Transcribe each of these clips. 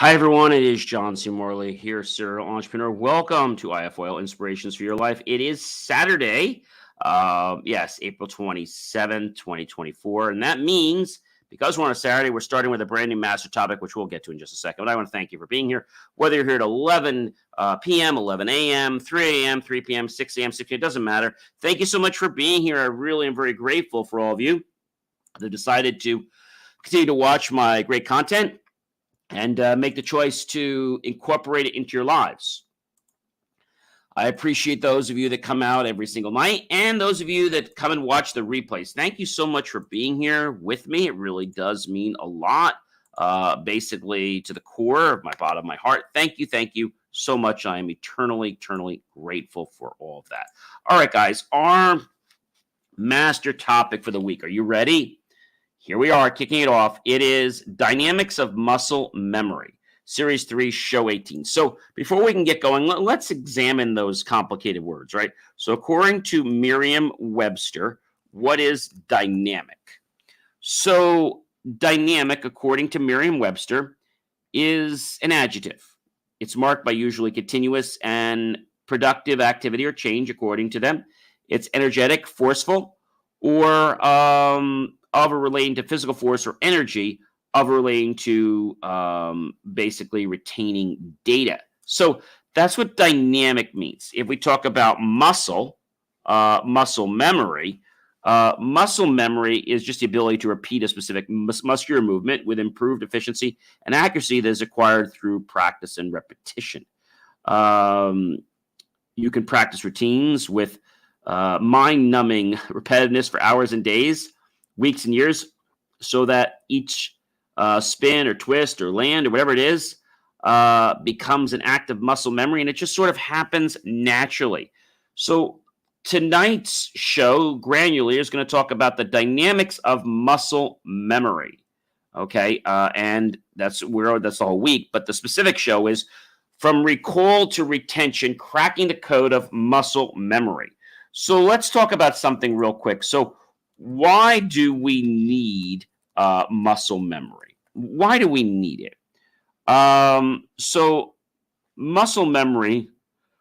Hi, everyone. It is John C. Morley here, serial entrepreneur. Welcome to IFOL Inspirations for Your Life. It is Saturday. Yes, April 27th, 2024. And that means because we're on a Saturday, we're starting with a brand new master topic, which we'll get to in just a second. But I want to thank you for being here. Whether you're here at 11 p.m., 11 a.m., 3 a.m., 3 p.m., 6 a.m., 6 p.m., it doesn't matter. Thank you so much for being here. I really am very grateful for all of you that decided to continue to watch my great content and make the choice to incorporate it into your lives. I appreciate those of you that come out every single night and those of you that come and watch the replays. Thank you so much for being here with me. It really does mean a lot, basically to the core of my bottom of my heart. Thank you so much. I am eternally grateful for all of that. All right, guys, our master topic for the week. Are you ready? Here we are, kicking it off. It is Dynamics of Muscle Memory, Series 3, Show 18. So before we can get going, let's examine those complicated words, right? So according to Merriam-Webster, what is dynamic? So dynamic, according to Merriam-Webster, is an adjective. It's marked by usually continuous and productive activity or change, according to them. It's energetic, forceful, or of or relating to physical force or energy, of or relating to basically retaining data. So that's what dynamic means. If we talk about muscle memory is just the ability to repeat a specific muscular movement with improved efficiency and accuracy that is acquired through practice and repetition. You can practice routines with mind-numbing repetitiveness for hours and days, weeks and years, so that each spin or twist or land or whatever it is becomes an active muscle memory, and it just sort of happens naturally. So tonight's show, Granular, is going to talk about the dynamics of muscle memory. Okay, and that's the whole week. But the specific show is from recall to retention, cracking the code of muscle memory. So let's talk about something real quick. So why do we need muscle memory? Why do we need it? So muscle memory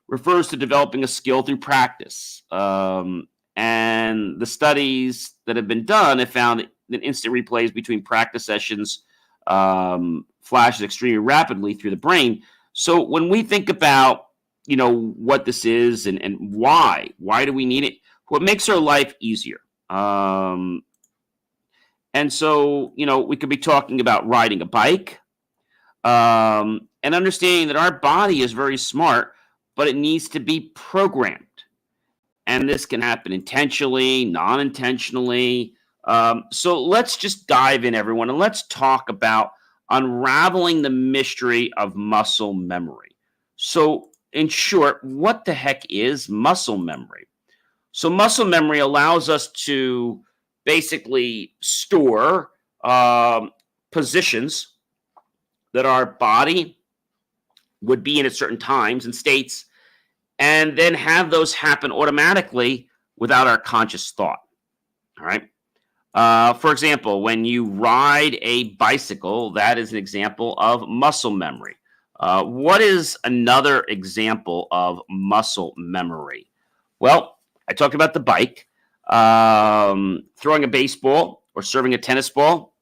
refers to developing a skill through practice. And the studies that have been done have found that instant replays between practice sessions flashes extremely rapidly through the brain. So when we think about, what this is and why do we need it? Well, it makes our life easier. And so, we could be talking about riding a bike and understanding that our body is very smart, but it needs to be programmed. And this can happen intentionally, non-intentionally. So let's just dive in, everyone, and let's talk about unraveling the mystery of muscle memory. So in short, what the heck is muscle memory? So muscle memory allows us to basically store positions that our body would be in at certain times and states, and then have those happen automatically without our conscious thought. All right. For example, when you ride a bicycle, that is an example of muscle memory. What is another example of muscle memory? Well, I talked about the bike. Throwing a baseball or serving a tennis ball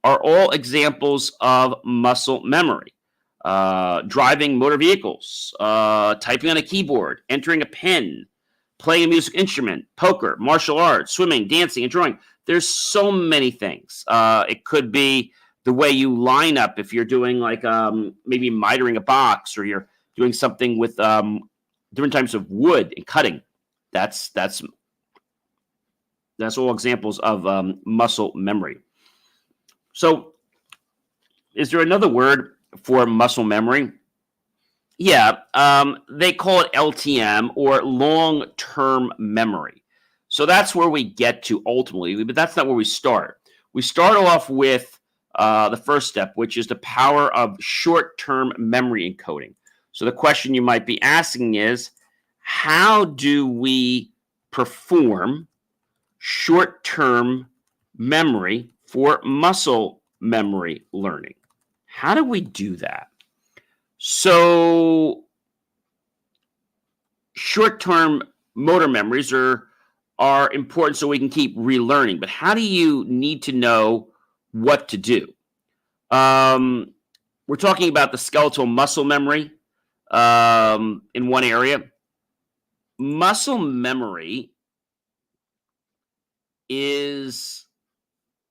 are all examples of muscle memory. Driving motor vehicles, typing on a keyboard, entering a pen, playing a music instrument, poker, martial arts, swimming, dancing, and drawing. There's so many things. It could be the way you line up if you're doing like maybe mitering a box, or you're doing something with different types of wood and cutting. That's all examples of muscle memory. So is there another word for muscle memory? Yeah, they call it LTM, or long-term memory. So that's where we get to ultimately, but that's not where we start. We start off with the first step, which is the power of short-term memory encoding. So the question you might be asking is, how do we perform short-term memory for muscle memory learning? How do we do that? So short-term motor memories are important so we can keep relearning. But how do you need to know what to do? Um, we're talking about the skeletal muscle memory in one area. Muscle memory is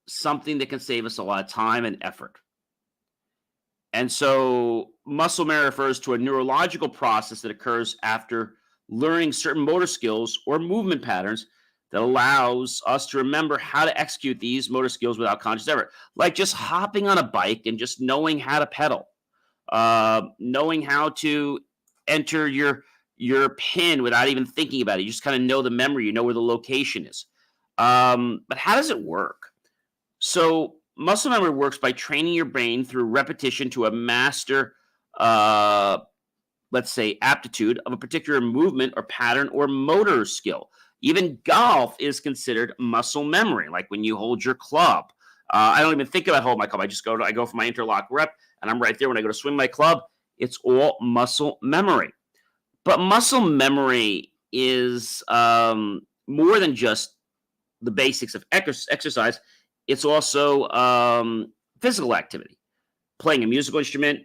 something that can save us a lot of time and effort. And so, muscle memory refers to a neurological process that occurs after learning certain motor skills or movement patterns that allows us to remember how to execute these motor skills without conscious effort, like just hopping on a bike and just knowing how to pedal, knowing how to enter your pin without even thinking about it. You just kind of know the memory, you know where the location is. But how does it work? So muscle memory works by training your brain through repetition to a master, uh, let's say, aptitude of a particular movement or pattern or motor skill. Even golf is considered muscle memory, like when you hold your club. I don't even think about holding my club. I go for my interlock rep, and I'm right there when I go to swing my club. It's all muscle memory. But muscle memory is more than just the basics of exercise. It's also physical activity, playing a musical instrument,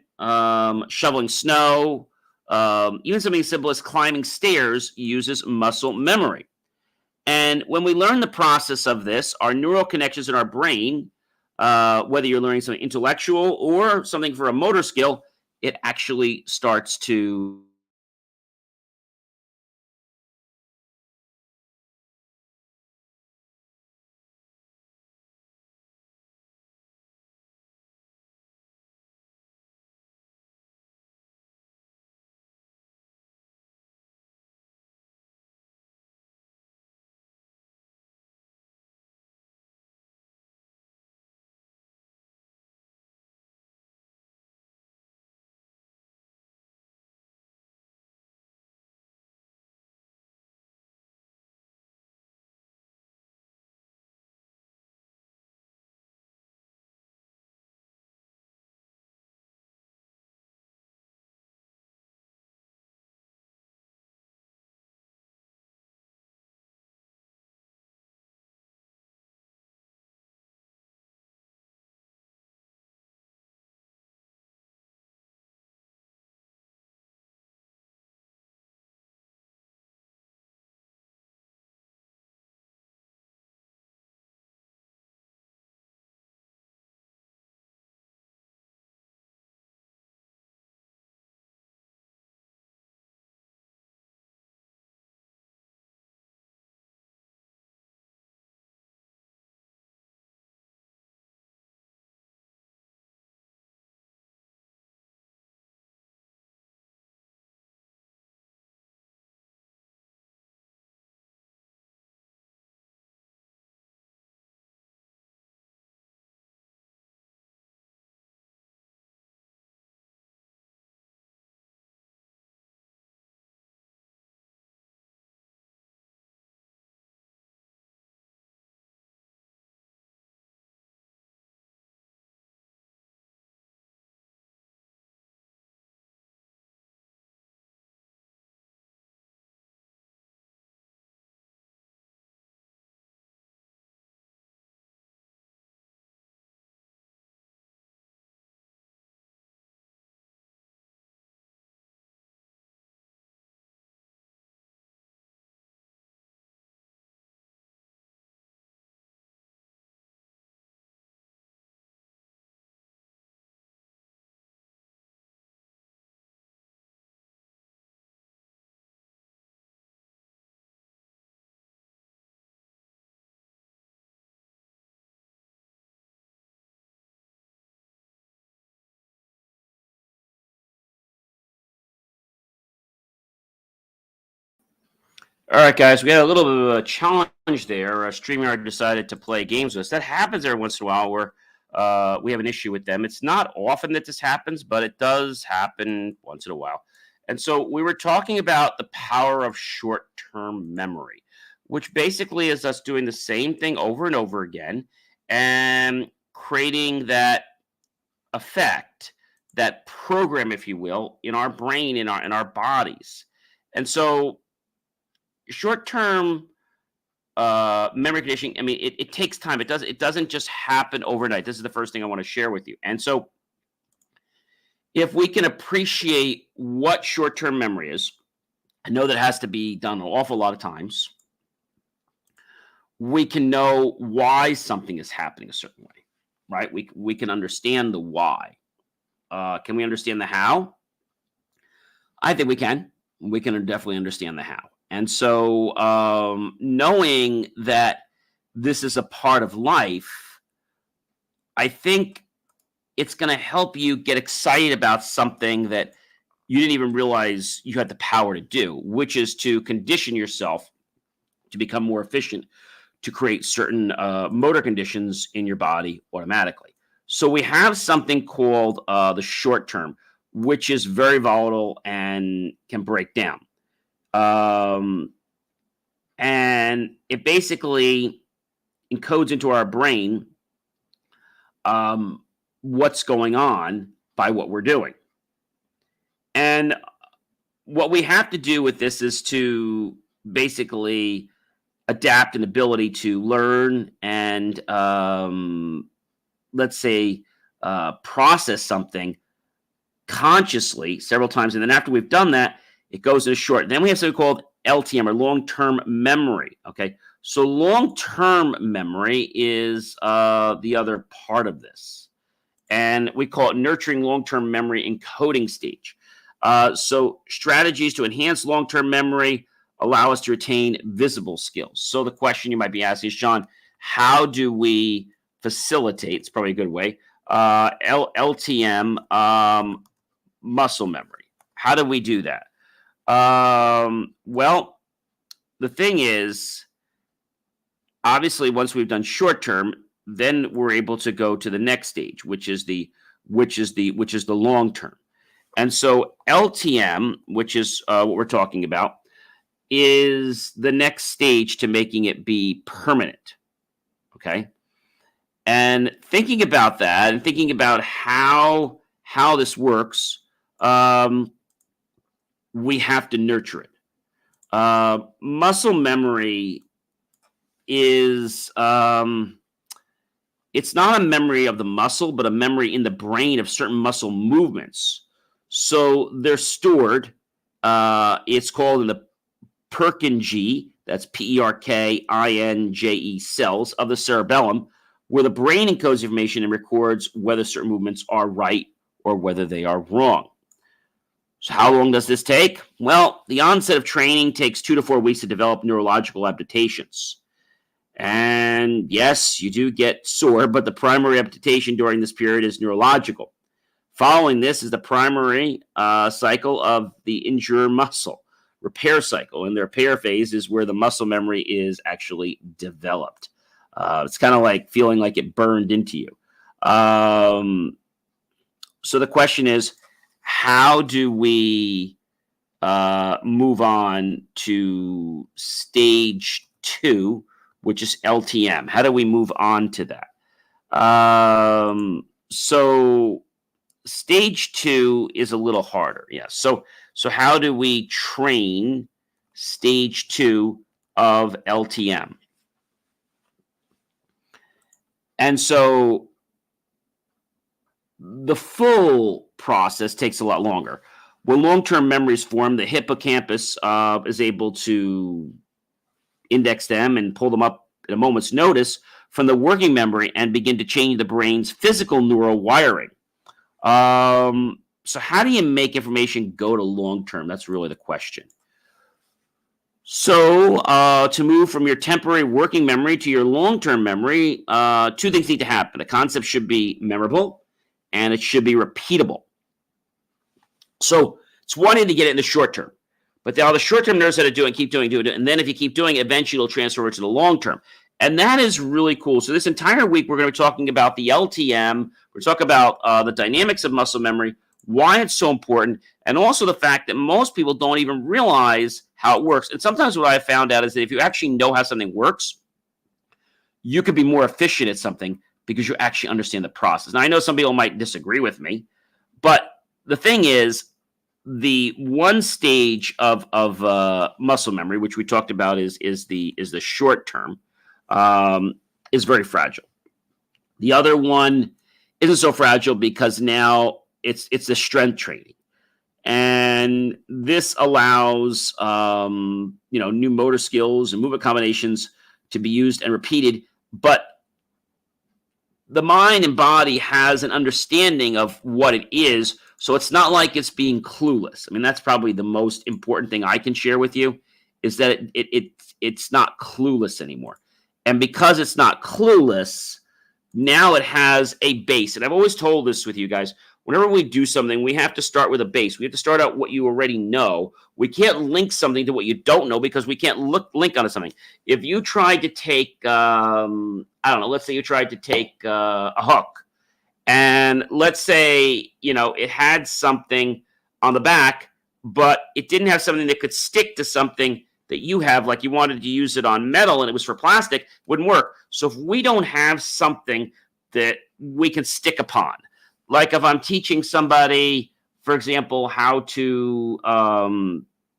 shoveling snow, even something as simple as climbing stairs uses muscle memory. And when we learn the process of this, our neural connections in our brain, whether you're learning something intellectual or something for a motor skill, it actually starts to. All right, guys, we had a little bit of a challenge there. StreamYard decided to play games with us. That happens every once in a while where we have an issue with them. It's not often that this happens, but it does happen once in a while. And so we were talking about the power of short term memory, which basically is us doing the same thing over and over again and creating that effect that program, if you will, in our brain, in our bodies. And so short-term memory conditioning, I mean, it takes time. It doesn't just happen overnight. This is the first thing I want to share with you. And so if we can appreciate what short-term memory is, I know that has to be done an awful lot of times. We can know why something is happening a certain way, right? We can understand the why. Can we understand the how? I think we can. We can definitely understand the how. And so knowing that this is a part of life, I think it's going to help you get excited about something that you didn't even realize you had the power to do, which is to condition yourself to become more efficient, to create certain motor conditions in your body automatically. So we have something called the short term, which is very volatile and can break down. And it basically encodes into our brain what's going on by what we're doing. And what we have to do with this is to basically adapt an ability to learn and, let's say, process something consciously several times. And then after we've done that, it goes into short. Then we have something called LTM, or long-term memory. Okay. So long-term memory is the other part of this. And we call it nurturing long-term memory encoding stage. So strategies to enhance long-term memory allow us to retain visible skills. So the question you might be asking is, John, how do we facilitate, it's probably a good way, LTM muscle memory? How do we do that? Well, the thing is, obviously, once we've done short term, then we're able to go to the next stage, which is the long term. And so LTM, which is what we're talking about, is the next stage to making it be permanent. Okay. And thinking about that and thinking about how this works, we have to nurture it. Muscle memory is it's not a memory of the muscle, but a memory in the brain of certain muscle movements. So they're stored. It's called in the Purkinje, that's Perkinje cells of the cerebellum, where the brain encodes information and records whether certain movements are right or whether they are wrong. So how long does this take? Well, the onset of training takes 2 to 4 weeks to develop neurological adaptations. And yes, you do get sore, but the primary adaptation during this period is neurological. Following this is the primary cycle of the injured muscle repair cycle. And the repair phase is where the muscle memory is actually developed. It's kind of like feeling like it burned into you. So the question is, how do we move on to stage 2, which is LTM? How do we move on to that? So stage 2 is a little harder. Yes. So how do we train stage 2 of LTM? And so the full process takes a lot longer. When long-term memories form, the hippocampus is able to index them and pull them up at a moment's notice from the working memory and begin to change the brain's physical neural wiring. So how do you make information go to long-term? That's really the question. So to move from your temporary working memory to your long-term memory, 2 things need to happen. The concept should be memorable and it should be repeatable. So it's one thing to get it in the short term, but now the short term knows how to do it and keep doing it. And then if you keep doing it, eventually it'll transfer over to the long term. And that is really cool. So this entire week, we're going to be talking about the LTM. We're talking about the dynamics of muscle memory, why it's so important, and also the fact that most people don't even realize how it works. And sometimes what I found out is that if you actually know how something works, you could be more efficient at something because you actually understand the process. Now, I know some people might disagree with me, But the thing is, the one stage of muscle memory, which we talked about, is the short term, is very fragile. The other one isn't so fragile because now it's the strength training, and this allows new motor skills and movement combinations to be used and repeated. But the mind and body has an understanding of what it is, so it's not like it's being clueless. I mean, that's probably the most important thing I can share with you, is that it's not clueless anymore. And because it's not clueless, now it has a base. And I've always told this with you guys. Whenever we do something, we have to start with a base. We have to start out what you already know. We can't link something to what you don't know because we can't link onto something. If you tried to take, I don't know, let's say you tried to take a hook, and let's say, it had something on the back, but it didn't have something that could stick to something that you have, like you wanted to use it on metal and it was for plastic, wouldn't work. So if we don't have something that we can stick upon, like if I'm teaching somebody, for example, how to,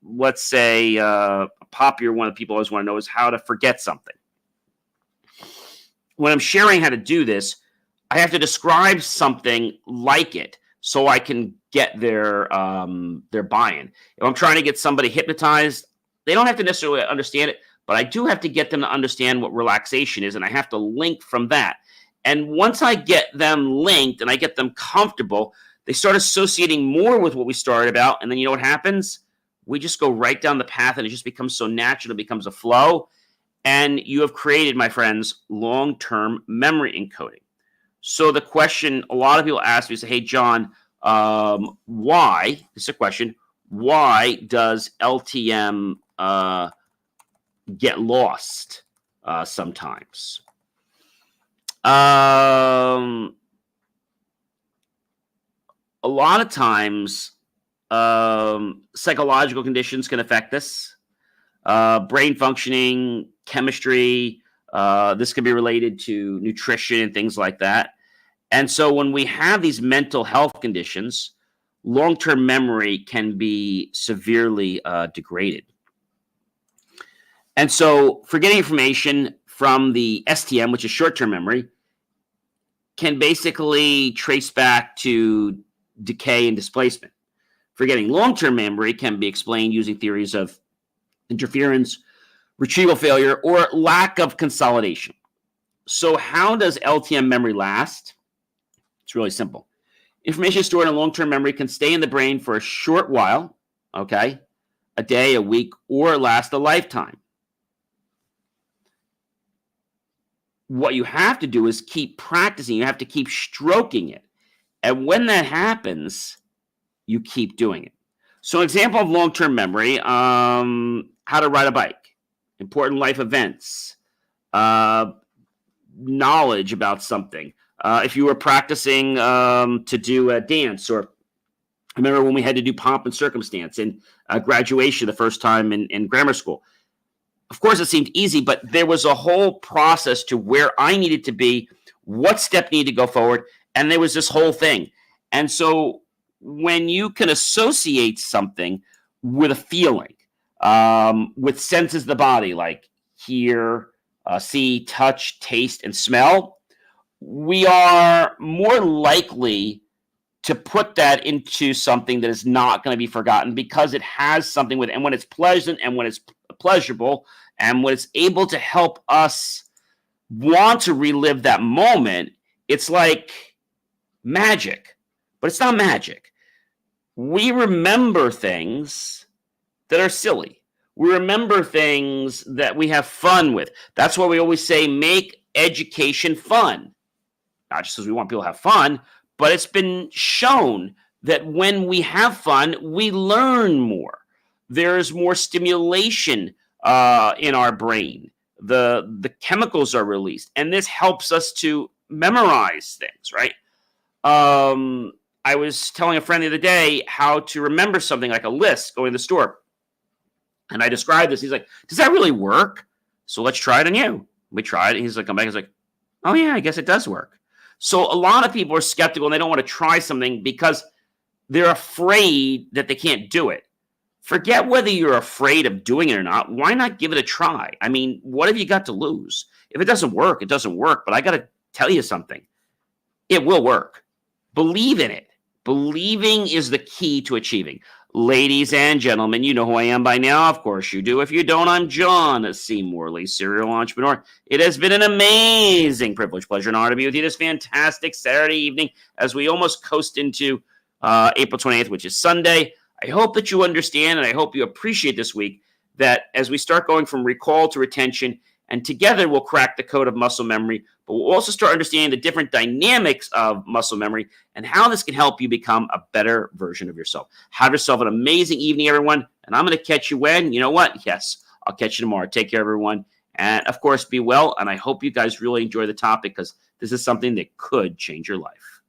let's say, a popular one that people always want to know is how to forget something. When I'm sharing how to do this, I have to describe something like it so I can get their buy-in. If I'm trying to get somebody hypnotized, they don't have to necessarily understand it, but I do have to get them to understand what relaxation is, and I have to link from that. And once I get them linked and I get them comfortable, they start associating more with what we started about. And then you know what happens? We just go right down the path, and it just becomes so natural. It becomes a flow. And you have created, my friends, long-term memory encoding. So the question a lot of people ask me is, hey, John, why? This is a question. Why does LTM get lost sometimes? A lot of times, psychological conditions can affect this. Brain functioning, chemistry. This can be related to nutrition and things like that. And so when we have these mental health conditions, long-term memory can be severely degraded. And so forgetting information from the STM, which is short-term memory, can basically trace back to decay and displacement. Forgetting long-term memory can be explained using theories of interference, retrieval failure, or lack of consolidation. So how does LTM memory last? It's really simple. Information stored in long-term memory can stay in the brain for a short while, okay, a day, a week, or last a lifetime. What you have to do is keep practicing. You have to keep stroking it. And when that happens, you keep doing it. So an example of long-term memory, how to ride a bike, important life events, knowledge about something. If you were practicing to do a dance, or I remember when we had to do pomp and circumstance in graduation the first time in grammar school. Of course, it seemed easy, but there was a whole process to where I needed to be, what step needed to go forward, and there was this whole thing. And so when you can associate something with a feeling, with senses of the body, like hear, see, touch, taste, and smell, we are more likely to put that into something that is not going to be forgotten because it has something with it. And when it's pleasant and when it's pleasurable and when it's able to help us want to relive that moment, it's like magic. But it's not magic. We remember things that are silly. We remember things that we have fun with. That's why we always say make education fun. Not just because we want people to have fun, but it's been shown that when we have fun, we learn more. There's more stimulation in our brain. The chemicals are released, and this helps us to memorize things, right? I was telling a friend the other day how to remember something like a list going to the store. And I described this. He's like, does that really work? So let's try it on you. We tried it. He's like, come back. He's like, oh yeah, I guess it does work. So a lot of people are skeptical and they don't want to try something because they're afraid that they can't do it. Forget whether you're afraid of doing it or not. Why not give it a try? I mean, what have you got to lose? If it doesn't work, it doesn't work. But I got to tell you something. It will work. Believe in it. Believing is the key to achieving. Ladies and gentlemen, you know who I am by now. Of course you do. If you don't, I'm John C. Morley, serial entrepreneur. It has been an amazing privilege, pleasure, and honor to be with you this fantastic Saturday evening as we almost coast into April 28th, which is Sunday. I hope that you understand, and I hope you appreciate this week, that as we start going from recall to retention, and together we'll crack the code of muscle memory, but we'll also start understanding the different dynamics of muscle memory and how this can help you become a better version of yourself. Have yourself an amazing evening, everyone, and I'm going to catch you when? You know what? Yes, I'll catch you tomorrow. Take care, everyone. And, of course, be well, and I hope you guys really enjoy the topic because this is something that could change your life.